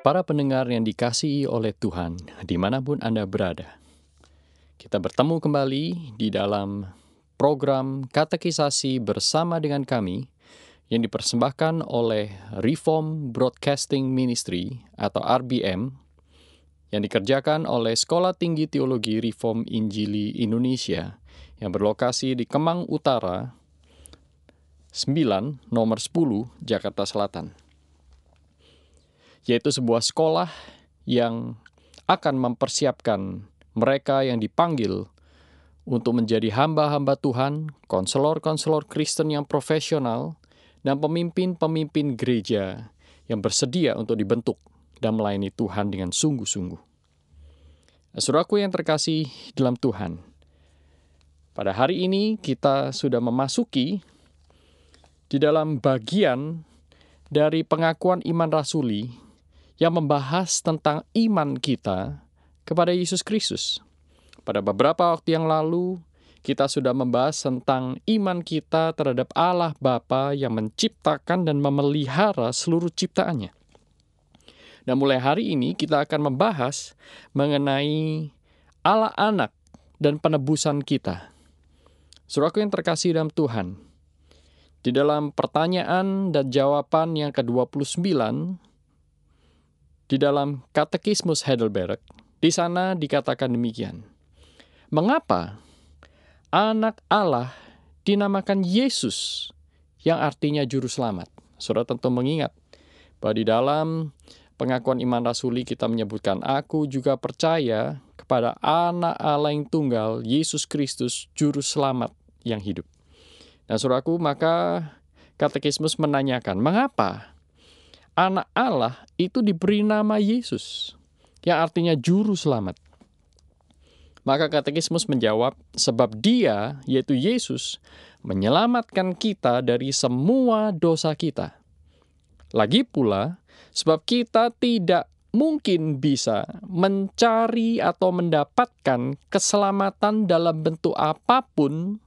Para pendengar yang dikasihi oleh Tuhan, dimanapun Anda berada, kita bertemu kembali di dalam program katekisasi bersama dengan kami yang dipersembahkan oleh Reform Broadcasting Ministry atau RBM yang dikerjakan oleh Sekolah Tinggi Teologi Reform Injili Indonesia yang berlokasi di Kemang Utara 9, nomor 10, Jakarta Selatan. Yaitu sebuah sekolah yang akan mempersiapkan mereka yang dipanggil untuk menjadi hamba-hamba Tuhan, konselor-konselor Kristen yang profesional, dan pemimpin-pemimpin gereja yang bersedia untuk dibentuk dan melayani Tuhan dengan sungguh-sungguh. Saudaraku yang terkasih dalam Tuhan, pada hari ini kita sudah memasuki di dalam bagian dari pengakuan iman rasuli yang membahas tentang iman kita kepada Yesus Kristus. Pada beberapa waktu yang lalu, kita sudah membahas tentang iman kita terhadap Allah Bapa yang menciptakan dan memelihara seluruh ciptaannya. Dan mulai hari ini kita akan membahas mengenai Allah Anak dan penebusan kita. Saudaraku yang terkasih dalam Tuhan, di dalam pertanyaan dan jawaban yang ke-29, di dalam Katekismus Heidelberg, di sana dikatakan demikian. Mengapa anak Allah dinamakan Yesus yang artinya juru selamat? Saudara tentu mengingat bahwa di dalam pengakuan iman rasuli kita menyebutkan, aku juga percaya kepada anak Allah yang tunggal, Yesus Kristus, juru selamat yang hidup. Nah, saudaraku, maka Katekismus menanyakan, mengapa anak Allah itu diberi nama Yesus, yang artinya juru selamat? Maka Katekismus menjawab, sebab dia, yaitu Yesus, menyelamatkan kita dari semua dosa kita. Lagi pula, sebab kita tidak mungkin bisa mencari atau mendapatkan keselamatan dalam bentuk apapun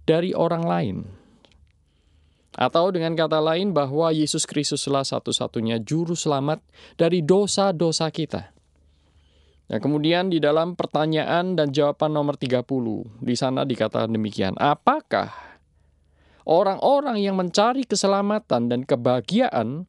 dari orang lain. Atau dengan kata lain bahwa Yesus Kristuslah satu-satunya juru selamat dari dosa-dosa kita. Nah, kemudian di dalam pertanyaan dan jawaban nomor 30, di sana dikatakan demikian, apakah orang-orang yang mencari keselamatan dan kebahagiaan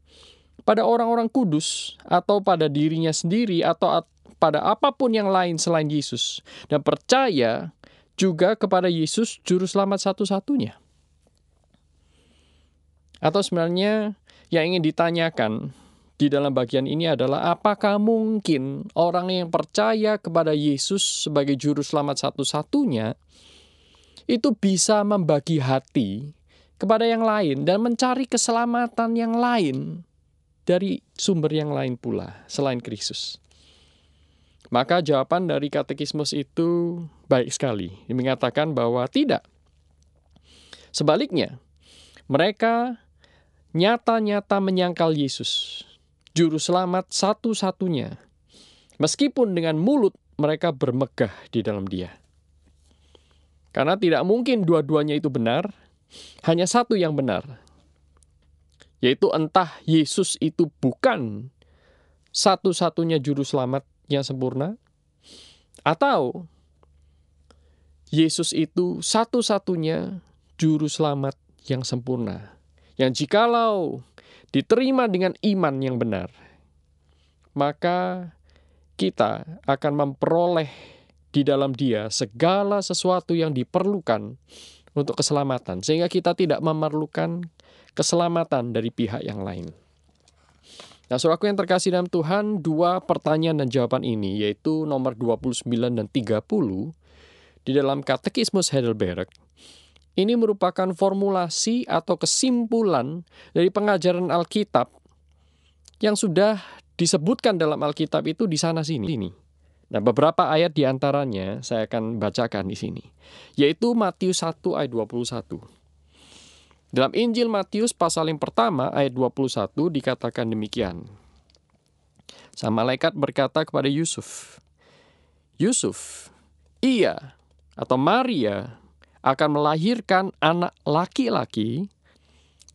pada orang-orang kudus atau pada dirinya sendiri atau pada apapun yang lain selain Yesus dan percaya juga kepada Yesus juru selamat satu-satunya? Atau sebenarnya yang ingin ditanyakan di dalam bagian ini adalah apakah mungkin orang yang percaya kepada Yesus sebagai juru selamat satu-satunya itu bisa membagi hati kepada yang lain dan mencari keselamatan yang lain dari sumber yang lain pula selain Kristus? Maka jawaban dari Katekismus itu baik sekali. Dia mengatakan bahwa tidak. Sebaliknya, mereka nyata-nyata menyangkal Yesus, juru selamat satu-satunya, meskipun dengan mulut mereka bermegah di dalam Dia. Karena tidak mungkin dua-duanya itu benar, hanya satu yang benar, yaitu entah Yesus itu bukan satu-satunya juru selamat yang sempurna, atau Yesus itu satu-satunya juru selamat yang sempurna, yang jikalau diterima dengan iman yang benar, maka kita akan memperoleh di dalam Dia segala sesuatu yang diperlukan untuk keselamatan, sehingga kita tidak memerlukan keselamatan dari pihak yang lain. Nah, saudaraku yang terkasih dalam Tuhan, dua pertanyaan dan jawaban ini, yaitu nomor 29 dan 30, di dalam Katekismus Heidelberg, ini merupakan formulasi atau kesimpulan dari pengajaran Alkitab yang sudah disebutkan dalam Alkitab itu di sana sini. Nah, beberapa ayat di antaranya saya akan bacakan di sini, yaitu Matius 1 ayat 21. Dalam Injil Matius pasal yang pertama ayat 21 dikatakan demikian. Sang malaikat berkata kepada Yusuf, "Yusuf, ia atau Maria akan melahirkan anak laki-laki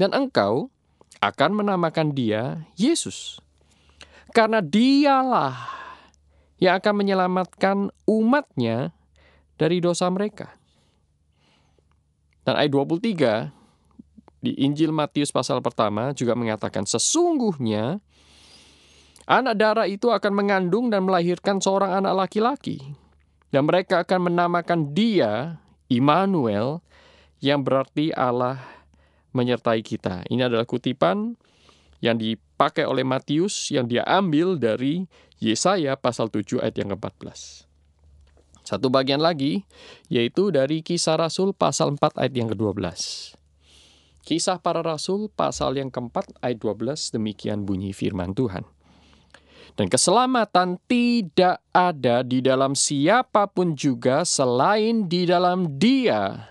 dan engkau akan menamakan dia Yesus. Karena dialah yang akan menyelamatkan umatnya dari dosa mereka." Dan ayat 23 di Injil Matius pasal pertama juga mengatakan, "Sesungguhnya anak darah itu akan mengandung dan melahirkan seorang anak laki-laki. Dan mereka akan menamakan dia Immanuel, yang berarti Allah menyertai kita." Ini adalah kutipan yang dipakai oleh Matius yang dia ambil dari Yesaya pasal 7 ayat yang ke-14. Satu bagian lagi, yaitu dari Kisah Rasul pasal 4 ayat yang ke-12. Kisah Para Rasul pasal yang ke-4 ayat 12, demikian bunyi firman Tuhan. "Dan keselamatan tidak ada di dalam siapapun juga selain di dalam Dia.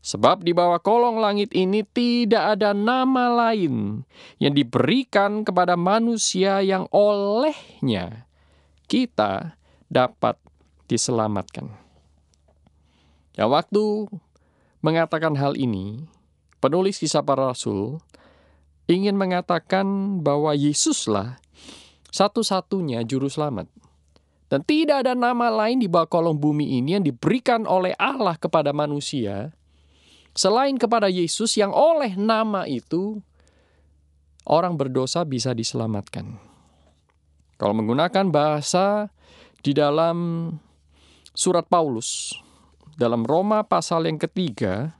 Sebab di bawah kolong langit ini tidak ada nama lain yang diberikan kepada manusia yang olehnya kita dapat diselamatkan." Ya, waktu mengatakan hal ini, penulis Kisah Para Rasul ingin mengatakan bahwa Yesuslah satu-satunya juru selamat. Dan tidak ada nama lain di bawah kolong bumi ini yang diberikan oleh Allah kepada manusia selain kepada Yesus, yang oleh nama itu orang berdosa bisa diselamatkan. Kalau menggunakan bahasa di dalam surat Paulus, dalam Roma pasal yang ketiga,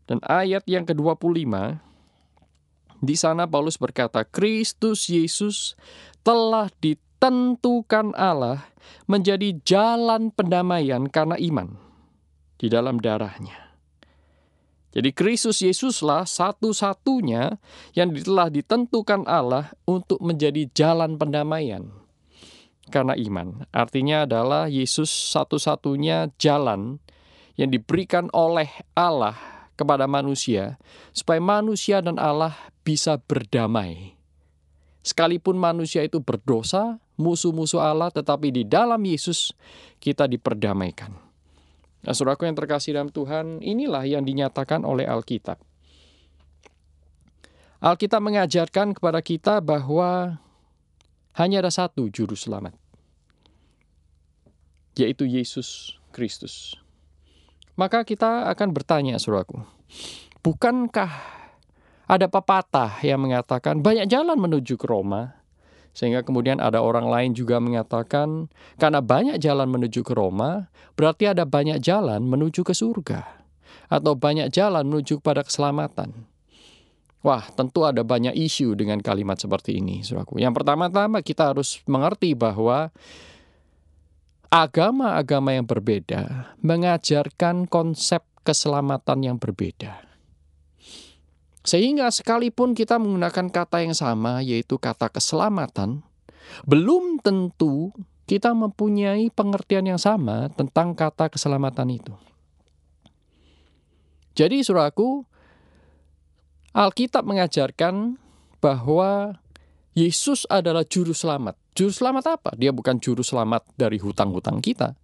dan ayat yang ke-25, di sana Paulus berkata, "Kristus Yesus telah ditentukan Allah menjadi jalan pendamaian karena iman di dalam darahnya." Jadi Kristus Yesuslah satu-satunya yang telah ditentukan Allah untuk menjadi jalan pendamaian karena iman. Artinya adalah Yesus satu-satunya jalan yang diberikan oleh Allah kepada manusia, supaya manusia dan Allah bisa berdamai. Sekalipun manusia itu berdosa, musuh-musuh Allah, tetapi di dalam Yesus kita diperdamaikan. Nah, saudaraku yang terkasih dalam Tuhan, inilah yang dinyatakan oleh Alkitab. Alkitab mengajarkan kepada kita bahwa hanya ada satu juru selamat, yaitu Yesus Kristus. Maka kita akan bertanya, saudaraku, bukankah ada pepatah yang mengatakan banyak jalan menuju ke Roma? Sehingga kemudian ada orang lain juga mengatakan, karena banyak jalan menuju ke Roma, berarti ada banyak jalan menuju ke surga. Atau banyak jalan menuju kepada keselamatan. Wah, tentu ada banyak isu dengan kalimat seperti ini, saudaraku. Yang pertama-tama kita harus mengerti bahwa agama-agama yang berbeda mengajarkan konsep keselamatan yang berbeda. Sehingga sekalipun kita menggunakan kata yang sama, yaitu kata keselamatan, belum tentu kita mempunyai pengertian yang sama tentang kata keselamatan itu. Jadi, saudaraku, Alkitab mengajarkan bahwa Yesus adalah juru selamat. Juru selamat apa? Dia bukan juru selamat dari hutang-hutang kita.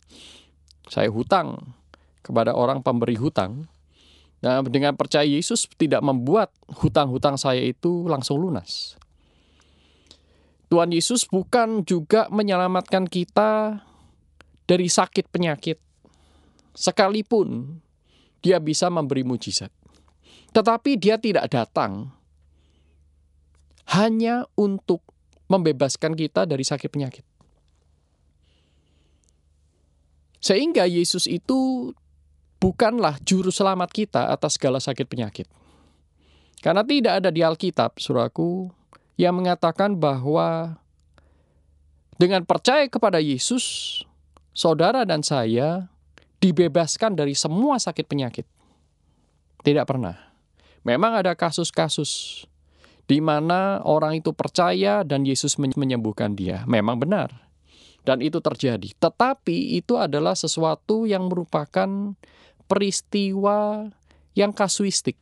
Saya hutang kepada orang pemberi hutang. Nah, dengan percaya Yesus tidak membuat hutang-hutang saya itu langsung lunas. Tuhan Yesus bukan juga menyelamatkan kita dari sakit penyakit, sekalipun Dia bisa memberi mujizat. Tetapi Dia tidak datang hanya untuk membebaskan kita dari sakit penyakit. Sehingga Yesus itu bukanlah juru selamat kita atas segala sakit penyakit. Karena tidak ada di Alkitab, saudaraku, yang mengatakan bahwa dengan percaya kepada Yesus, saudara dan saya dibebaskan dari semua sakit penyakit. Tidak pernah. Memang ada kasus-kasus di mana orang itu percaya dan Yesus menyembuhkan dia. Memang benar. Dan itu terjadi. Tetapi itu adalah sesuatu yang merupakan peristiwa yang kasuistik.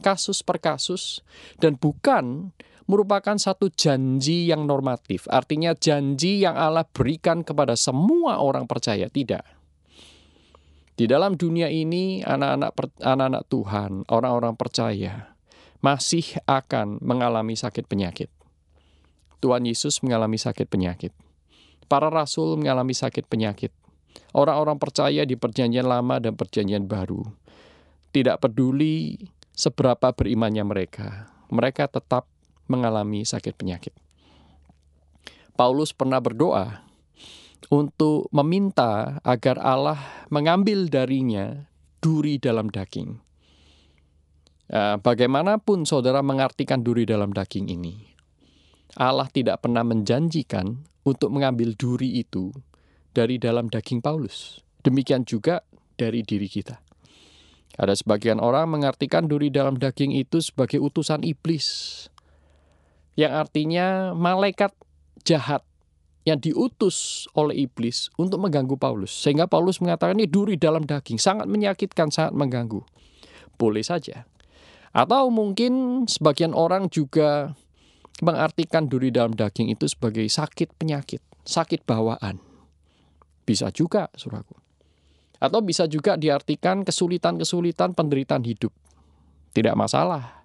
Kasus per kasus. Dan bukan merupakan satu janji yang normatif. Artinya janji yang Allah berikan kepada semua orang percaya. Tidak. Di dalam dunia ini anak-anak Tuhan, orang-orang percaya masih akan mengalami sakit penyakit. Tuhan Yesus mengalami sakit penyakit. Para rasul mengalami sakit penyakit. Orang-orang percaya di Perjanjian Lama dan Perjanjian Baru. Tidak peduli seberapa berimannya mereka. Mereka tetap mengalami sakit penyakit. Paulus pernah berdoa untuk meminta agar Allah mengambil darinya duri dalam daging. Bagaimanapun saudara mengartikan duri dalam daging ini, Allah tidak pernah menjanjikan untuk mengambil duri itu dari dalam daging Paulus. Demikian juga dari diri kita. Ada sebagian orang mengartikan duri dalam daging itu sebagai utusan iblis, yang artinya malaikat jahat yang diutus oleh iblis untuk mengganggu Paulus. Sehingga Paulus mengatakan ini duri dalam daging, sangat menyakitkan, sangat mengganggu. Boleh saja. Atau mungkin sebagian orang juga mengartikan duri dalam daging itu sebagai sakit penyakit, sakit bawaan. Bisa juga, saudaraku. Atau bisa juga diartikan kesulitan-kesulitan penderitaan hidup. Tidak masalah.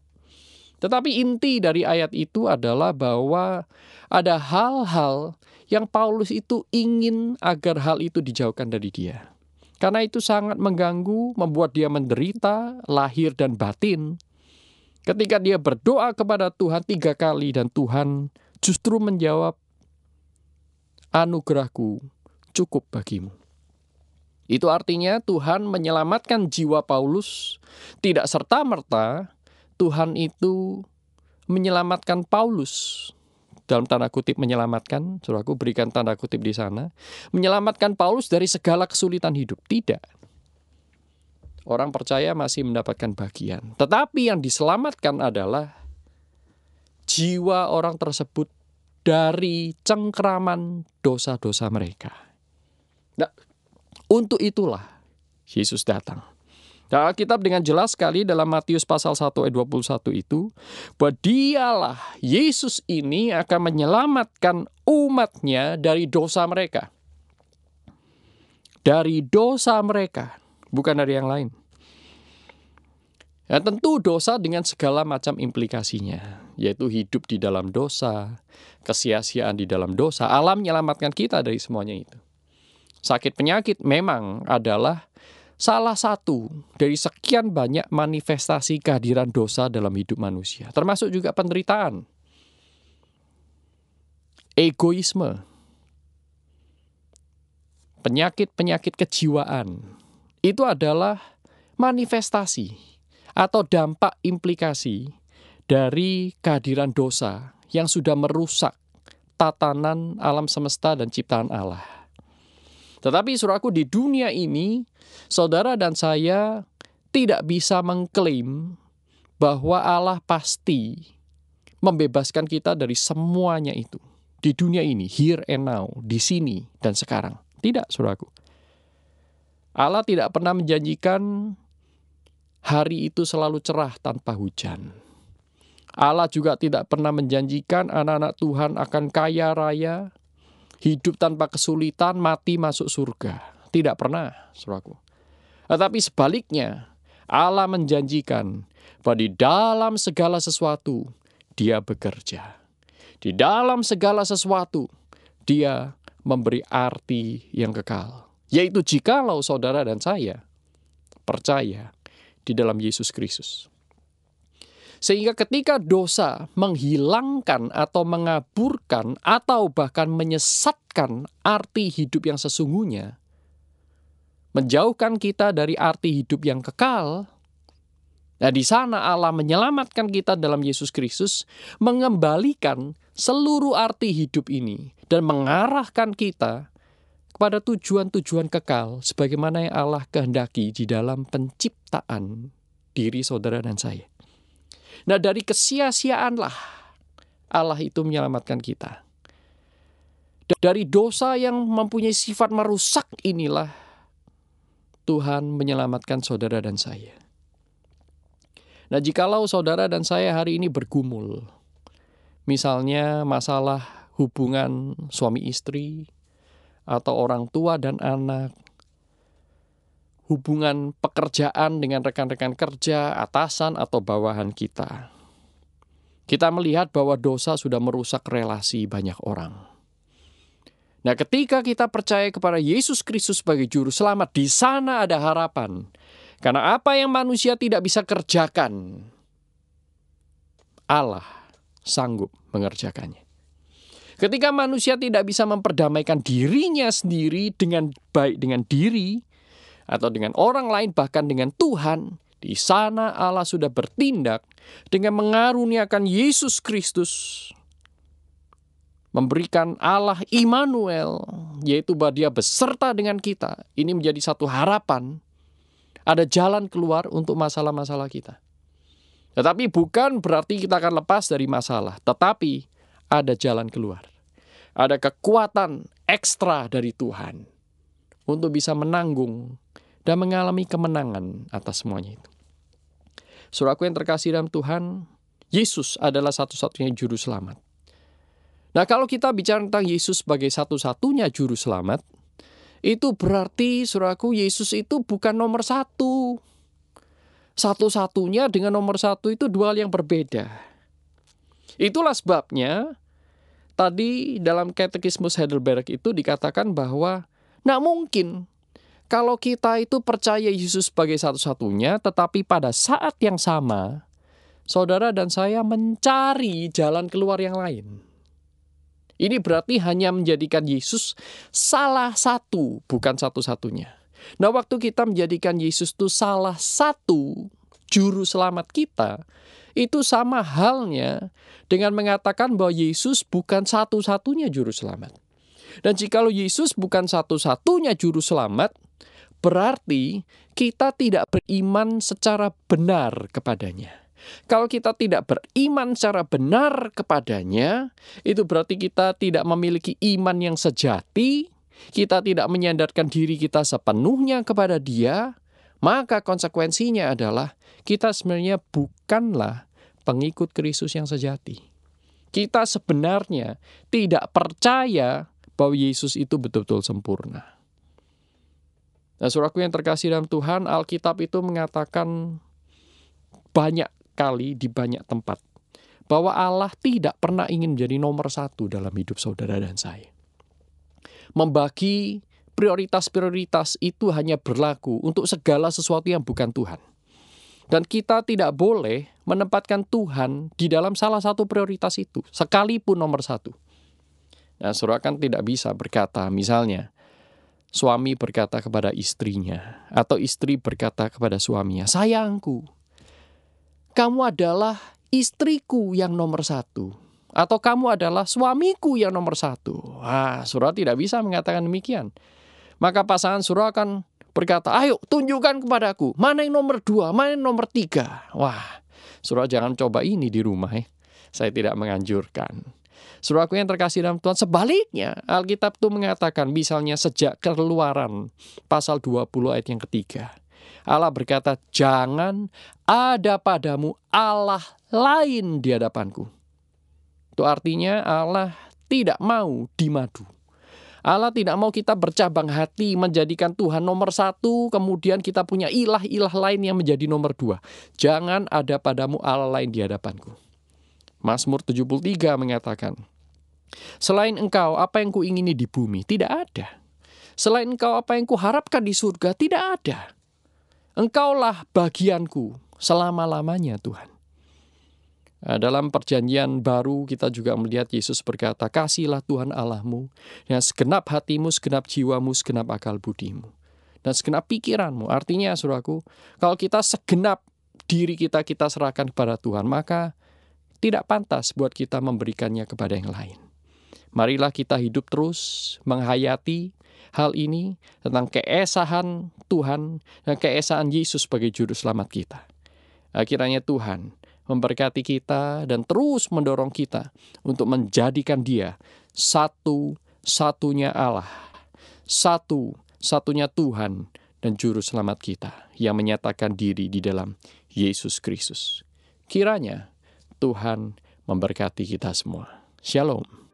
Tetapi inti dari ayat itu adalah bahwa ada hal-hal yang Paulus itu ingin agar hal itu dijauhkan dari dia. Karena itu sangat mengganggu, membuat dia menderita, lahir dan batin. Ketika dia berdoa kepada Tuhan 3 kali dan Tuhan justru menjawab, anugerahku cukup bagimu. Itu artinya Tuhan menyelamatkan jiwa Paulus, tidak serta-merta Tuhan itu menyelamatkan Paulus. Dalam tanda kutip menyelamatkan, saudaraku berikan tanda kutip di sana, menyelamatkan Paulus dari segala kesulitan hidup. Tidak. Orang percaya masih mendapatkan bagian. Tetapi yang diselamatkan adalah jiwa orang tersebut dari cengkraman dosa-dosa mereka. Nah, untuk itulah Yesus datang. Dalam Alkitab dengan jelas sekali dalam Matius pasal 1 ayat 21 itu, bahwa dialah Yesus ini akan menyelamatkan umatnya dari dosa mereka. Dari dosa mereka, bukan dari yang lain. Ya, tentu dosa dengan segala macam implikasinya, yaitu hidup di dalam dosa, kesia-siaan di dalam dosa. Allah menyelamatkan kita dari semuanya itu. Sakit penyakit memang adalah salah satu dari sekian banyak manifestasi kehadiran dosa dalam hidup manusia, termasuk juga penderitaan, egoisme, penyakit-penyakit kejiwaan. Itu adalah manifestasi atau dampak implikasi dari kehadiran dosa yang sudah merusak tatanan alam semesta dan ciptaan Allah. Tetapi saudaraku, di dunia ini, saudara dan saya tidak bisa mengklaim bahwa Allah pasti membebaskan kita dari semuanya itu. Di dunia ini, here and now, di sini dan sekarang. Tidak, saudaraku. Allah tidak pernah menjanjikan hari itu selalu cerah tanpa hujan. Allah juga tidak pernah menjanjikan anak-anak Tuhan akan kaya raya, hidup tanpa kesulitan, mati masuk surga. Tidak pernah, saudaraku. Tetapi sebaliknya, Allah menjanjikan bahwa di dalam segala sesuatu, Dia bekerja. Di dalam segala sesuatu, Dia memberi arti yang kekal. Yaitu jikalau saudara dan saya percaya di dalam Yesus Kristus. Sehingga ketika dosa menghilangkan atau mengaburkan atau bahkan menyesatkan arti hidup yang sesungguhnya, menjauhkan kita dari arti hidup yang kekal, nah di sana Allah menyelamatkan kita dalam Yesus Kristus, mengembalikan seluruh arti hidup ini dan mengarahkan kita kepada tujuan-tujuan kekal sebagaimana yang Allah kehendaki di dalam penciptaan diri saudara dan saya. Nah, dari kesia-siaanlah Allah itu menyelamatkan kita. Dari dosa yang mempunyai sifat merusak inilah Tuhan menyelamatkan saudara dan saya. Nah, jikalau saudara dan saya hari ini bergumul, misalnya masalah hubungan suami istri, atau orang tua dan anak, hubungan pekerjaan dengan rekan-rekan kerja, atasan atau bawahan kita. Kita melihat bahwa dosa sudah merusak relasi banyak orang. Nah, ketika kita percaya kepada Yesus Kristus sebagai juru selamat, di sana ada harapan. Karena apa yang manusia tidak bisa kerjakan, Allah sanggup mengerjakannya. Ketika manusia tidak bisa memperdamaikan dirinya sendiri dengan baik dengan diri, atau dengan orang lain, bahkan dengan Tuhan, di sana Allah sudah bertindak dengan mengaruniakan Yesus Kristus, memberikan Allah Immanuel, yaitu bahwa Dia beserta dengan kita. Ini menjadi satu harapan, ada jalan keluar untuk masalah-masalah kita. Tetapi bukan berarti kita akan lepas dari masalah, tetapi ada jalan keluar. Ada kekuatan ekstra dari Tuhan untuk bisa menanggung dan mengalami kemenangan atas semuanya itu. Saudaraku yang terkasih dalam Tuhan, Yesus adalah satu-satunya juru selamat. Nah, kalau kita bicara tentang Yesus sebagai satu-satunya juru selamat, itu berarti, saudaraku, Yesus itu bukan nomor satu. Satu-satunya dengan nomor satu itu dua hal yang berbeda. Itulah sebabnya tadi dalam Katekismus Heidelberg itu dikatakan bahwa tidak mungkin kalau kita itu percaya Yesus sebagai satu-satunya, tetapi pada saat yang sama, saudara dan saya mencari jalan keluar yang lain. Ini berarti hanya menjadikan Yesus salah satu, bukan satu-satunya. Nah, waktu kita menjadikan Yesus itu salah satu juru selamat kita, itu sama halnya dengan mengatakan bahwa Yesus bukan satu-satunya juru selamat. Dan jikalau Yesus bukan satu-satunya juru selamat, berarti kita tidak beriman secara benar kepadanya. Kalau kita tidak beriman secara benar kepadanya, itu berarti kita tidak memiliki iman yang sejati, kita tidak menyandarkan diri kita sepenuhnya kepada Dia, maka konsekuensinya adalah kita sebenarnya bukanlah pengikut Kristus yang sejati. Kita sebenarnya tidak percaya bahwa Yesus itu betul-betul sempurna. Nah, saudaraku yang terkasih dalam Tuhan, Alkitab itu mengatakan banyak kali di banyak tempat bahwa Allah tidak pernah ingin menjadi nomor satu dalam hidup saudara dan saya. Membagi prioritas-prioritas itu hanya berlaku untuk segala sesuatu yang bukan Tuhan. Dan kita tidak boleh menempatkan Tuhan di dalam salah satu prioritas itu, sekalipun nomor satu. Nah, saudara kan tidak bisa berkata, misalnya, suami berkata kepada istrinya, atau istri berkata kepada suaminya, sayangku, kamu adalah istriku yang nomor satu, atau kamu adalah suamiku yang nomor satu. Saudara tidak bisa mengatakan demikian. Maka pasangan saudara akan berkata, ayo tunjukkan kepadaku, mana yang nomor 2, mana yang nomor 3. Saudara jangan coba ini di rumah ya. Saya tidak menganjurkan. Saudaraku yang terkasih dalam Tuhan, sebaliknya Alkitab itu mengatakan, misalnya sejak Keluaran pasal 20 ayat yang ketiga, Allah berkata, jangan ada padamu Allah lain di hadapanku. Itu artinya Allah tidak mau dimadu. Allah tidak mau kita bercabang hati menjadikan Tuhan nomor satu, kemudian kita punya ilah-ilah lain yang menjadi nomor 2. Jangan ada padamu Allah lain di hadapanku. Mazmur 73 mengatakan, selain engkau apa yang kuingini di bumi? Tidak ada. Selain engkau apa yang kuharapkan di surga? Tidak ada. Engkaulah bagianku selama-lamanya Tuhan. Dalam perjanjian baru kita juga melihat Yesus berkata, kasihlah Tuhan Allahmu dengan segenap hatimu, segenap jiwamu, segenap akal budimu, dan segenap pikiranmu. Artinya saudaraku, kalau kita segenap diri kita serahkan kepada Tuhan, maka tidak pantas buat kita memberikannya kepada yang lain. Marilah kita hidup terus menghayati hal ini tentang keesahan Tuhan dan keesaan Yesus sebagai juru selamat kita. Kiranya Tuhan memberkati kita dan terus mendorong kita untuk menjadikan Dia satu-satunya Allah, satu-satunya Tuhan dan Juru Selamat kita yang menyatakan diri di dalam Yesus Kristus. Kiranya Tuhan memberkati kita semua. Shalom.